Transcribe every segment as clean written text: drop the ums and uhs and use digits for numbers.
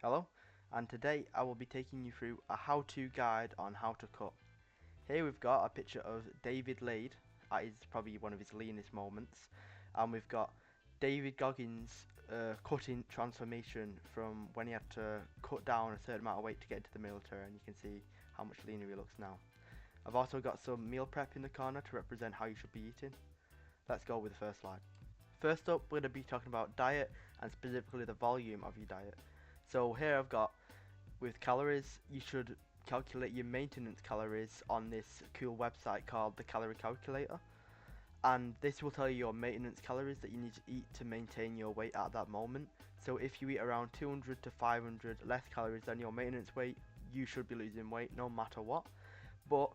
Hello, and today I will be taking you through a how-to guide on how to cut. Here we've got a picture of David Lade, that is probably one of his leanest moments, and we've got David Goggins' cutting transformation from when he had to cut down a certain amount of weight to get into the military, and you can see how much leaner he looks now. I've also got some meal prep in the corner to represent how you should be eating. Let's go with the first slide. First up, we're going to be talking about diet and specifically the volume of your diet. So here I've got, with calories, you should calculate your maintenance calories on this cool website called the Calorie Calculator, and this will tell you your maintenance calories that you need to eat to maintain your weight at that moment. So if you eat around 200 to 500 less calories than your maintenance weight, you should be losing weight no matter what. But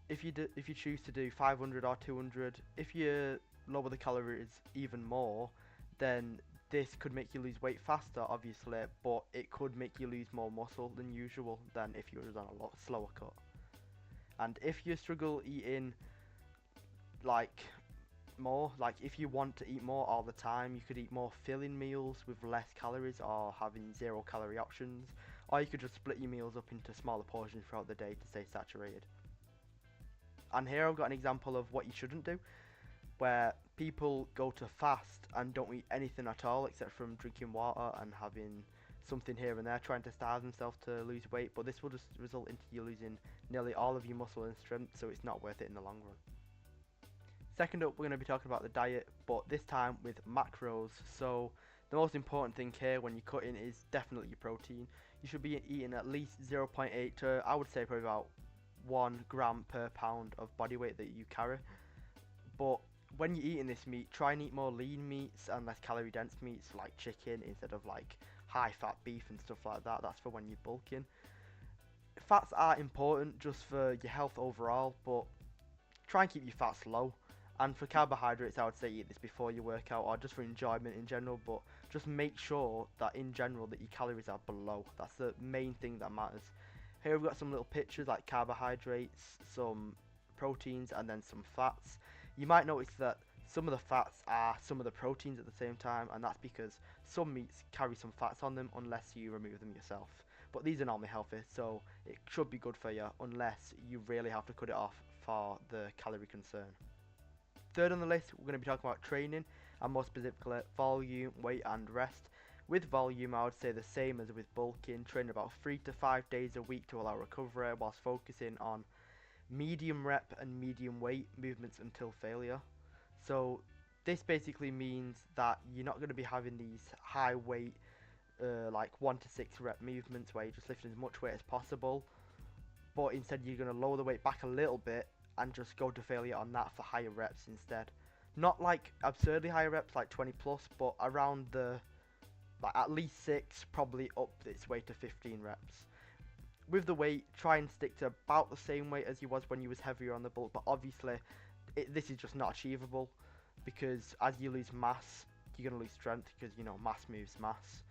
if you choose to do 500 or 200, if you lower the calories even more, then this could make you lose weight faster, obviously, but it could make you lose more muscle than usual than if you were on a lot slower cut. And if you struggle eating like more, like if you want to eat more all the time, you could eat more filling meals with less calories or having 0 calorie options, or you could just split your meals up into smaller portions throughout the day to stay saturated. And here I've got an example of what you shouldn't do, where people go to fast and don't eat anything at all except from drinking water and having something here and there, trying to starve themselves to lose weight, but this will just result into you losing nearly all of your muscle and strength, so it's not worth it in the long run. Second up, we're going to be talking about the diet, but this time with macros. So the most important thing here when you're cutting is definitely your protein. You should be eating at least 0.8 to, I would say, probably about 1 gram per pound of body weight that you carry. But when you're eating this meat, try and eat more lean meats and less calorie dense meats like chicken instead of like high fat beef and stuff like that. That's for when you're bulking. Fats are important just for your health overall, but try and keep your fats low. And for carbohydrates, I would say eat this before you work out or just for enjoyment in general, but just make sure that in general that your calories are below. That's the main thing that matters. Here we've got some little pictures like carbohydrates, some proteins, and then some fats. You might notice that some of the fats are some of the proteins at the same time, and that's because some meats carry some fats on them unless you remove them yourself. But these are normally healthy, so it should be good for you unless you really have to cut it off for the calorie concern. Third on the list, we're going to be talking about training, and more specifically volume, weight and rest. With volume, I would say the same as with bulking, train about 3 to 5 days a week to allow recovery whilst focusing on medium rep and medium weight movements until failure. So this basically means that you're not going to be having these high weight like 1 to 6 rep movements where you're just lifting as much weight as possible, but instead you're going to lower the weight back a little bit and just go to failure on that for higher reps instead. Not like absurdly higher reps like 20 plus, but around the like at least 6, probably up its way to 15 reps. With the weight, try and stick to about the same weight as you was when you was heavier on the bulk, but obviously this is just not achievable because as you lose mass, you're going to lose strength because, you know, mass moves mass.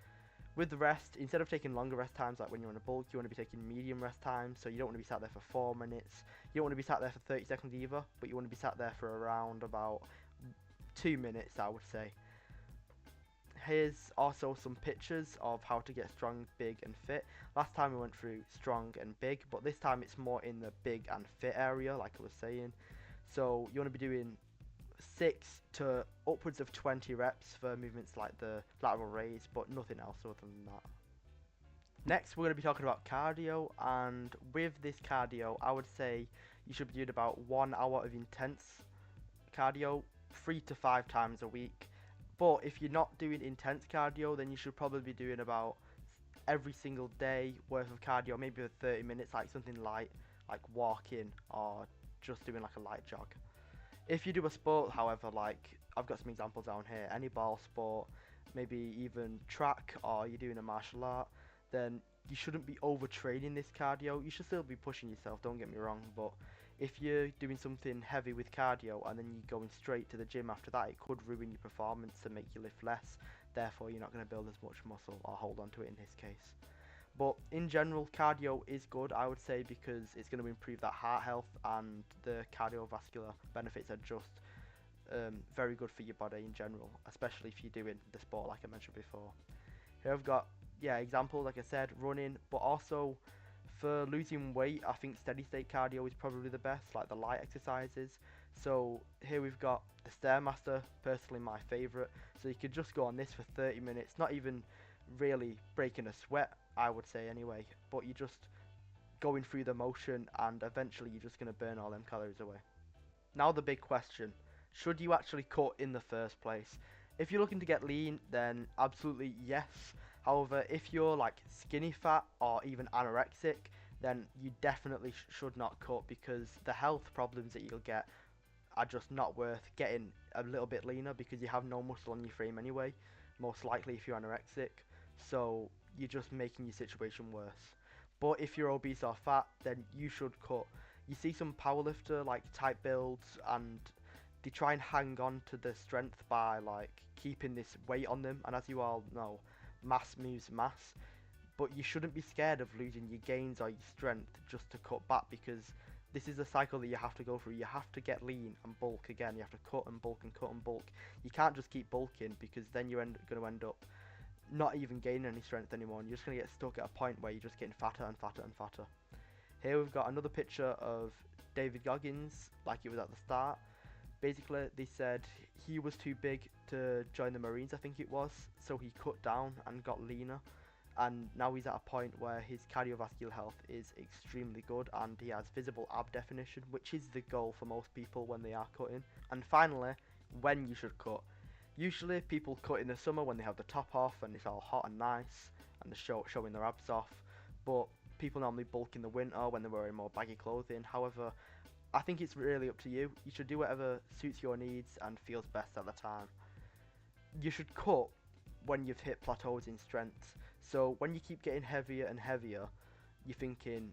With the rest, instead of taking longer rest times like when you're on a bulk, you want to be taking medium rest times, so you don't want to be sat there for 4 minutes, you don't want to be sat there for 30 seconds either, but you want to be sat there for around about 2 minutes, I would say. Here's also some pictures of how to get strong, big and fit. Last time we went through strong and big, but this time it's more in the big and fit area, like I was saying. So you want to be doing 6 to upwards of 20 reps for movements like the lateral raise, but nothing else other than that. Next, we're going to be talking about cardio, and with this cardio, I would say you should be doing about 1 hour of intense cardio 3 to 5 times a week. But if you're not doing intense cardio, then you should probably be doing about every single day worth of cardio, maybe for 30 minutes, like something light, like walking or just doing like a light jog. If you do a sport, however, like I've got some examples down here, any ball sport, maybe even track, or you're doing a martial art, then you shouldn't be overtraining this cardio. You should still be pushing yourself, don't get me wrong, but if you're doing something heavy with cardio and then you're going straight to the gym after that, it could ruin your performance and make you lift less. Therefore, you're not going to build as much muscle or hold on to it in this case. But in general, cardio is good, I would say, because it's going to improve that heart health, and the cardiovascular benefits are just very good for your body in general, especially if you're doing the sport like I mentioned before. Here I've got yeah, example, like I said, running, but also for losing weight, I think steady state cardio is probably the best, like the light exercises. So here we've got the Stairmaster, personally my favourite. So you could just go on this for 30 minutes, not even really breaking a sweat, I would say anyway, but you're just going through the motion and eventually you're just going to burn all them calories away. Now the big question, should you actually cut in the first place? If you're looking to get lean, then absolutely yes. However, if you're like skinny fat or even anorexic, then you definitely should not cut, because the health problems that you'll get are just not worth getting a little bit leaner, because you have no muscle on your frame anyway, most likely if you're anorexic. So you're just making your situation worse. But if you're obese or fat, then you should cut. You see some powerlifter like type builds, and they try and hang on to the strength by like keeping this weight on them, and as you all know, mass moves mass. But you shouldn't be scared of losing your gains or your strength just to cut back, because this is a cycle that you have to go through. You have to get lean and bulk again. You have to cut and bulk and cut and bulk. You can't just keep bulking, because then you're going to end up not even gaining any strength anymore, and you're just going to get stuck at a point where you're just getting fatter and fatter and fatter. Here we've got another picture of David Goggins, like it was at the start. Basically, they said he was too big to join the Marines, I think it was, so he cut down and got leaner. And now he's at a point where his cardiovascular health is extremely good, and he has visible ab definition, which is the goal for most people when they are cutting. And finally, when you should cut. Usually people cut in the summer when they have the top off and it's all hot and nice and they're showing their abs off, but people normally bulk in the winter when they're wearing more baggy clothing. However, I think it's really up to you. You should do whatever suits your needs and feels best at the time. You should cut when you've hit plateaus in strength. So when you keep getting heavier and heavier, you're thinking,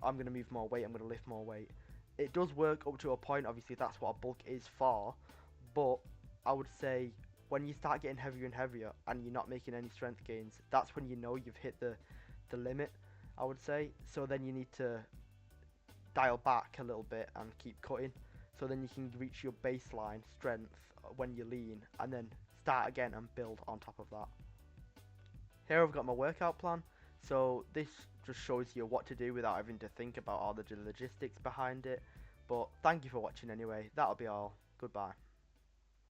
I'm going to move more weight, I'm going to lift more weight. It does work up to a point, obviously that's what a bulk is for, but I would say when you start getting heavier and heavier and you're not making any strength gains, that's when you know you've hit the limit, I would say. So then you need to dial back a little bit and keep cutting, so then you can reach your baseline strength when you're lean, and then start again and build on top of that. Here I've got my workout plan. So this just shows you what to do without having to think about all the logistics behind it. But thank you for watching anyway. That'll be all. Goodbye.